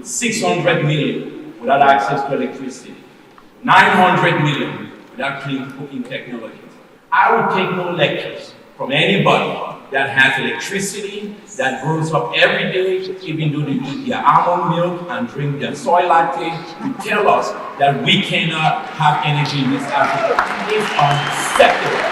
with 600 million without access to electricity, 900 million without clean cooking technologies. I would take no lectures from anybody that has electricity, that grows up every day, even though they eat their almond milk and drink their soy latte, to tell us that we cannot have energy in East Africa. It's unacceptable.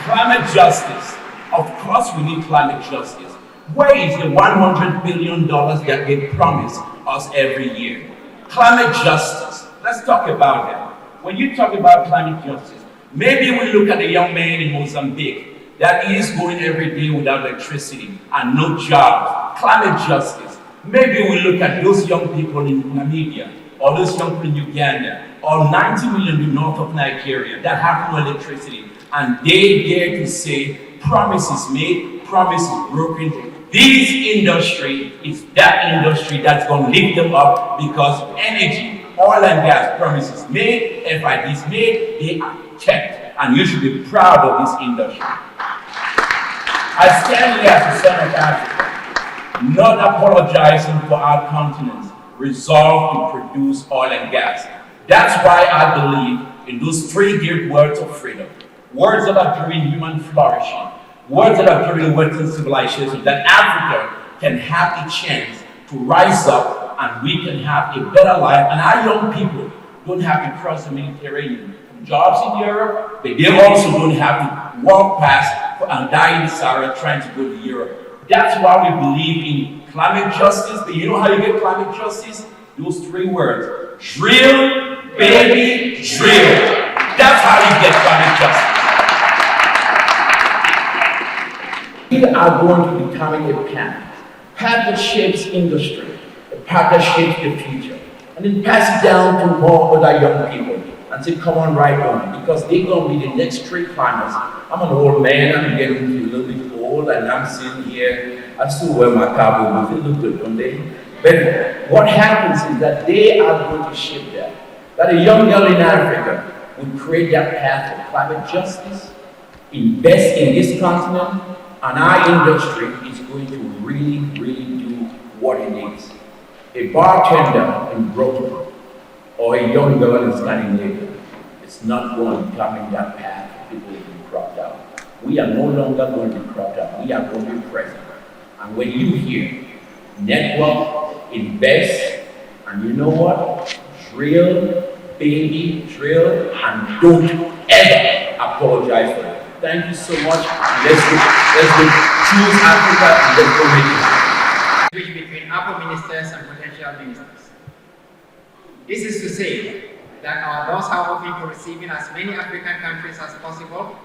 Climate justice. Of course we need climate justice. Where is the $100 billion that they promise us every year? Climate justice. Let's talk about that. When you talk about climate justice, maybe we look at a young man in Mozambique that is going every day without electricity and no jobs. Climate justice. Maybe we look at those young people in Namibia or those young people in Uganda or 90 million in the north of Nigeria that have no electricity, and they dare to say promises made, promises broken. This industry is that industry that's going to lift them up, because energy, oil and gas promises made, FIDs made, they are kept. And you should be proud of this industry. I stand here as a son of Africa, not apologizing for our continent's resolve to produce oil and gas. That's why I believe in those three great words of freedom. Words that are bringing human flourishing. Words that are bringing Western civilization, that Africa can have a chance to rise up and we can have a better life. And our young people don't have to cross the Mediterranean for jobs in Europe, but they also don't have to walk past and die in the Sahara trying to go to Europe. That's why we believe in climate justice. But you know how you get climate justice? Those three words: drill, baby, drill. That's how you get climate justice. We are going to be becoming a path that shapes industry, a path that shapes the future, and then pass it down to more other young people and say, come on, right on, because they're going to be the next three climbers. I'm an old man, I'm getting a little bit old, and I'm sitting here, I still wear my cowboy boots, they look good, don't they? But what happens is that they are going to shape that a young girl in Africa will create that path of climate justice, invest in this continent, and our industry is going to really, really do what it needs. A bartender in Brooklyn or a young girl in Scandinavia is not going to come in that path of people who be cropped out. We are no longer going to be cropped out. We are going to be present. And when you hear network, invest, and you know what? Drill, baby, drill, and don't ever apologize for it. Thank you so much. Let's go choose Africa and let's go make it. Between upper ministers and potential ministers. This is to say that our doors are open to receiving as many African countries as possible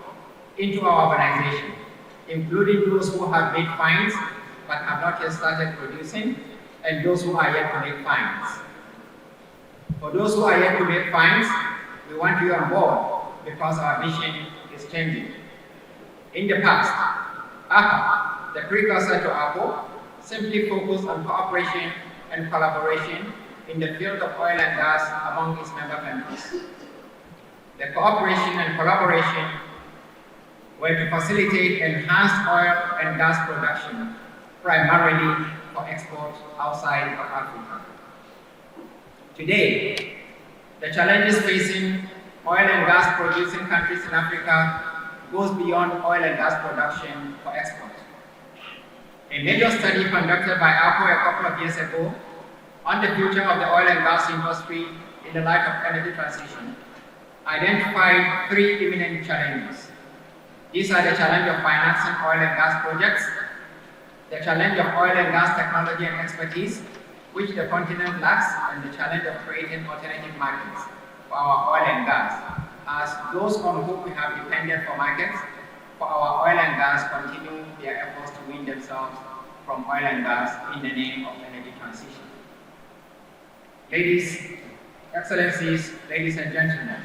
into our organization, including those who have made finds but have not yet started producing, and those who are yet to make finds. For those who are yet to make finds, we want you on board because our mission is changing. In the past, APA, the precursor to APO, simply focused on cooperation and collaboration in the field of oil and gas among its member countries. The cooperation and collaboration were to facilitate enhanced oil and gas production, primarily for export outside of Africa. Today, the challenges facing oil and gas producing countries in Africa goes beyond oil and gas production for export. A major study conducted by APO a couple of years ago on the future of the oil and gas industry in the light of energy transition identified three imminent challenges. These are the challenge of financing oil and gas projects, the challenge of oil and gas technology and expertise, which the continent lacks, and the challenge of creating alternative markets for our oil and gas, as those on whom we have depended for markets for our oil and gas continue their efforts to wean themselves from oil and gas in the name of energy transition. Ladies, Excellencies, ladies and gentlemen,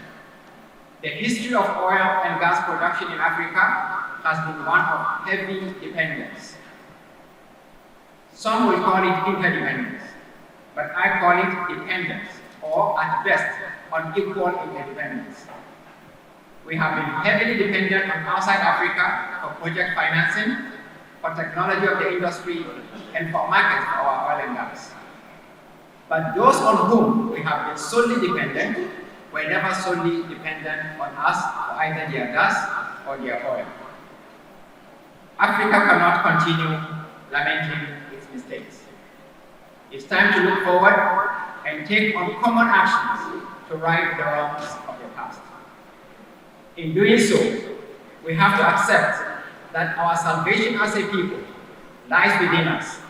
the history of oil and gas production in Africa has been one of heavy dependence. Some will call it interdependence, but I call it dependence, or at best, unequal interdependence. We have been heavily dependent on outside Africa for project financing, for technology of the industry, and for markets for our oil and gas. But those on whom we have been solely dependent were never solely dependent on us for either their gas or their oil. Africa cannot continue lamenting its mistakes. It's time to look forward and take on common actions to right the wrongs of the past. In doing so, we have to accept that our salvation as a people lies within us,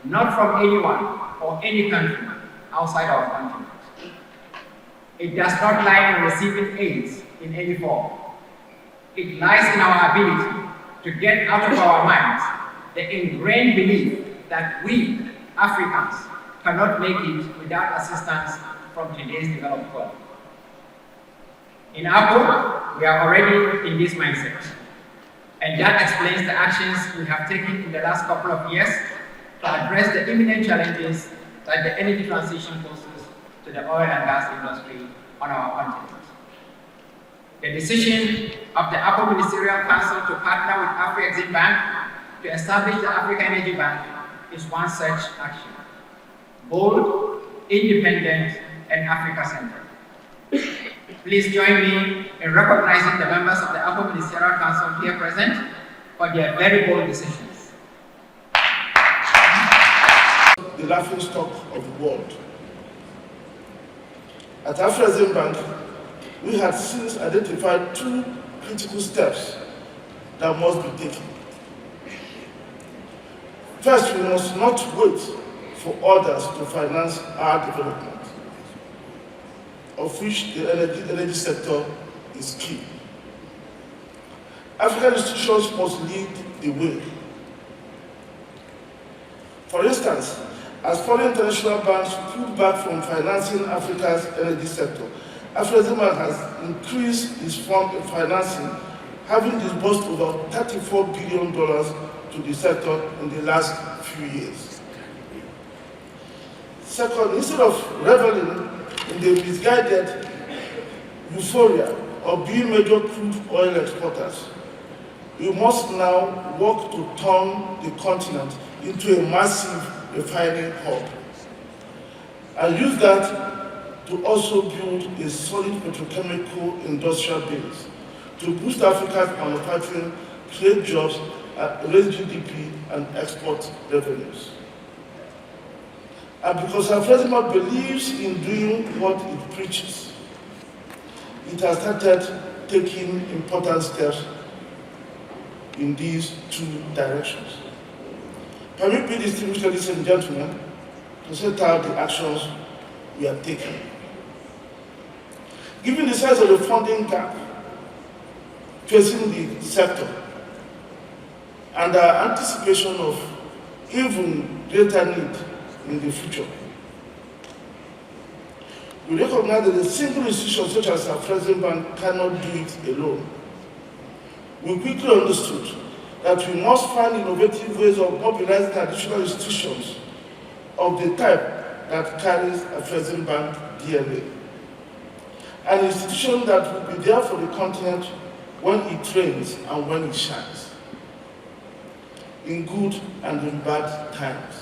not from anyone or any country outside our continent. It does not lie in receiving aids in any form. It lies in our ability to get out of our minds the ingrained belief that we, Africans, cannot make it without assistance from today's developed world. In Apple, we are already in this mindset, and that explains the actions we have taken in the last couple of years to address the imminent challenges that the energy transition poses to the oil and gas industry on our continent. The decision of the Apple Ministerial Council to partner with Afrexim Bank to establish the Africa Energy Bank is one such action. Bold, independent, and Africa-centered. Please join me in recognizing the members of the Apple Ministerial Council here present for their very bold decisions. The laughingstock of the world. At Afrexim Bank, we had since identified two critical steps that must be taken. First, we must not wait for others to finance our development, of which the energy sector is key. African institutions must lead the way. For instance, as foreign international banks pull back from financing Africa's energy sector, Afrexim Bank has increased its fund financing, having disbursed over $34 billion to the sector in the last few years. Second, instead of reveling in the misguided euphoria of being major crude oil exporters, we must now work to turn the continent into a massive refining hub, and use that to also build a solid petrochemical industrial base to boost Africa's manufacturing, create jobs, raise GDP, and export revenues. And because Afrexim Bank believes in doing what it preaches, it has started taking important steps in these two directions. Permit me, distinguished ladies and gentlemen, to set out the actions we are taking. Given the size of the funding gap facing the sector and our anticipation of even greater need in the future, we recognize that a single institution such as Afrexim Bank cannot do it alone. We quickly understood that we must find innovative ways of mobilizing additional institutions of the type that carries Afrexim Bank DNA. An institution that will be there for the continent when it rains and when it shines, in good and in bad times.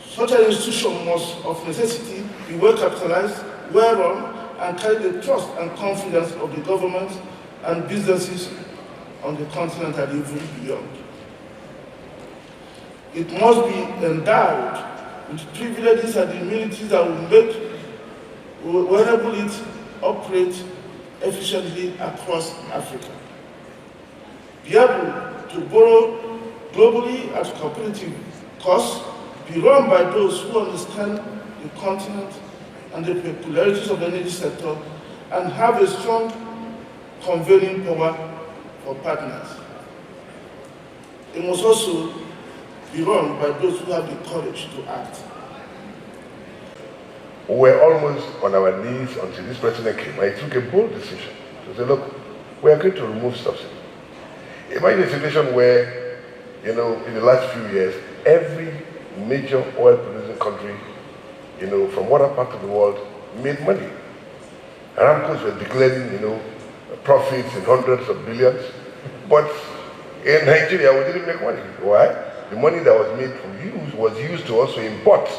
Such an institution must, of necessity, be well capitalized, well run, and carry the trust and confidence of the government and businesses on the continent and even beyond. It must be endowed with privileges and immunities that will enable it operate efficiently across Africa. Be able to borrow globally at competitive costs, be run by those who understand the continent and the peculiarities of the energy sector, and have a strong convening power for partners. It must also be run by those who have the courage to act. We were almost on our knees until this president came, and he took a bold decision to say, look, we are going to remove subsidy. Imagine a situation where, in the last few years, every major oil producing country, from other parts of the world, made money. Aramcos were declaring, profits in hundreds of billions, but In Nigeria, we didn't make money. Why? The money that was made was used to also import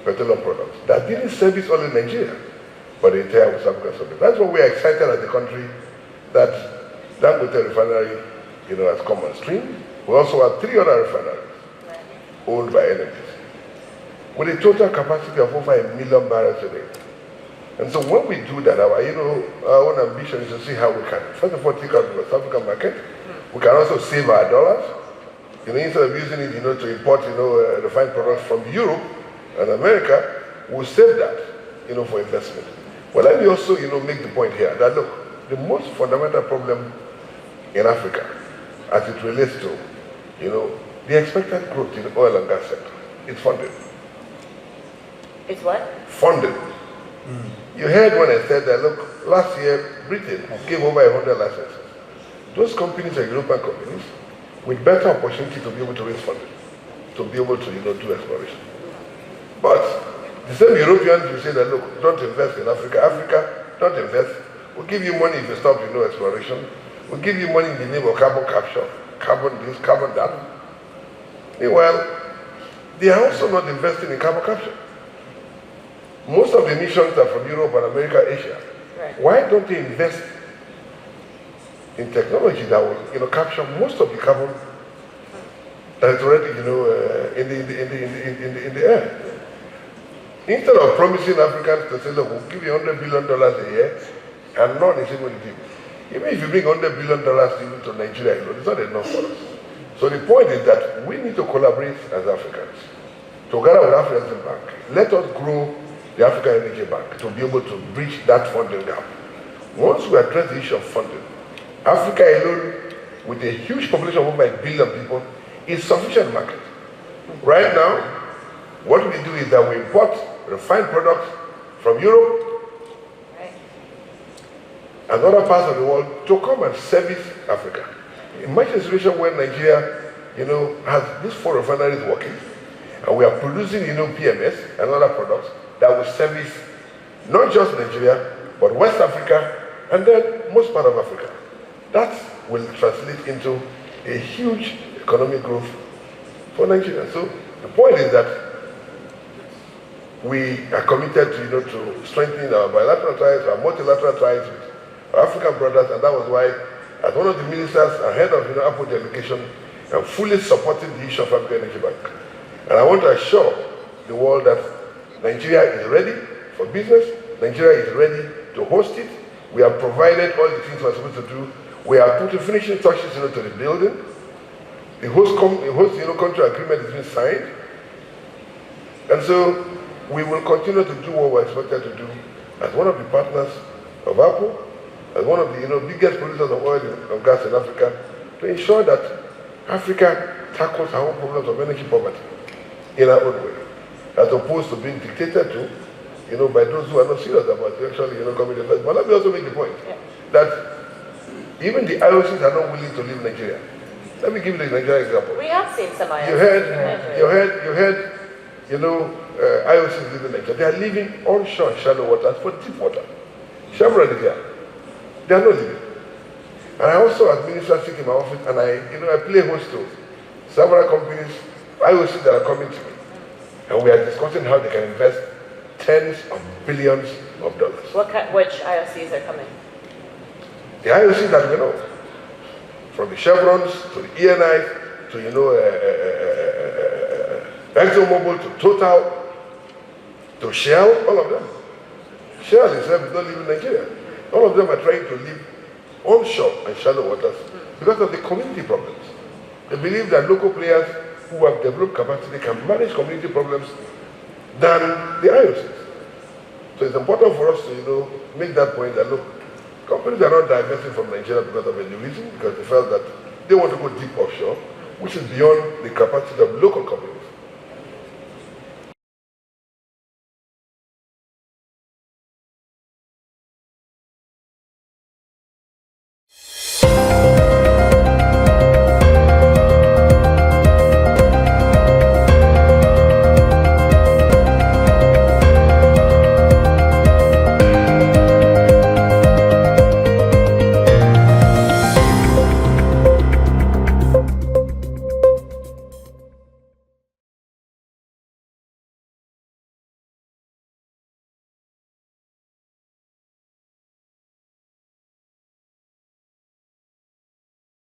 petroleum products that didn't service only Nigeria, but the entire West African sub. That's why we are excited as a country that Dangote refinery, has come on stream. We also have 3 other refineries owned by NMDC, with a total capacity of over 1 million barrels a day. And so when we do that, our own ambition is to see how we can, first of all, take out the West African market. We can also save our dollars, instead of using it, to import, refined products from Europe and America. We'll save that, for investment. But let me also, make the point here that look, the most fundamental problem in Africa, as it relates to, the expected growth in the oil and gas sector, is funding. It's what? Funding. You heard when I said that, look, last year, Britain gave over 100 licenses. Those companies are European companies with better opportunity to be able to raise funding, to be able to, do exploration. But the same Europeans will say that, look, don't invest in Africa. Africa, don't invest. We'll give you money if you stop, exploration. We'll give you money in the name of carbon capture, carbon this, carbon that. Meanwhile, they are also not investing in carbon capture. Most of the emissions are from Europe and America, Asia. Right. Why don't they invest in technology that will, capture most of the carbon that is already, in the air? Instead of promising Africans to say, look, we'll give you $100 billion a year, and none is even give. Even if you bring $100 billion even to Nigeria, it's not enough for us. So the point is that we need to collaborate as Africans, together with African Bank. Let us grow the African Energy Bank to be able to bridge that funding gap. Once we address the issue of funding, Africa alone, with a huge population of over 1 billion people, is sufficient market. Right now, what we do is that we import refined products from Europe and other parts of the world to come and service Africa. Imagine a situation where Nigeria, has these 4 refineries working, and we are producing, PMS and other products that will service not just Nigeria, but West Africa, and then most part of Africa. That will translate into a huge economic growth for Nigeria. So the point is that we are committed to, to strengthening our bilateral ties, our multilateral ties with our African brothers, and that was why, as one of the ministers ahead of Apple delegation, I'm fully supporting the issue of African Energy Bank. And I want to assure the world that Nigeria is ready for business. Nigeria is ready to host it. We have provided all the things we're supposed to do. We are putting finishing touches to the building. The host country agreement has been signed. And so we will continue to do what we're expected to do as one of the partners of Apple, as one of the biggest producers of oil and gas in Africa, to ensure that Africa tackles our own problems of energy poverty in our own way, as opposed to being dictated to, by those who are not serious about actually, coming to first. But let me also make the point that even the IOCs are not willing to leave Nigeria. Let me give you the Nigeria example. We have seen some IOCs. You heard, IOCs leaving Nigeria. They are leaving onshore shallow waters for deep water. Chevron is here. They are not leaving. And I also, as minister, sit in my office, and I play host to several companies, IOCs that are coming to me. And we are discussing how they can invest tens of billions of dollars. Which IOCs are coming? The IOCs that we know, from the Chevrons to the ENI to ExxonMobil to Total to Shell, all of them. Shell itself is not leaving Nigeria. All of them are trying to live onshore and shallow waters because of the community problems. They believe that local players who have developed capacity can manage community problems than the IOCs. So it's important for us to make that point that look, companies are not divesting from Nigeria because of any reason, because they felt that they want to go deep offshore, which is beyond the capacity of local companies.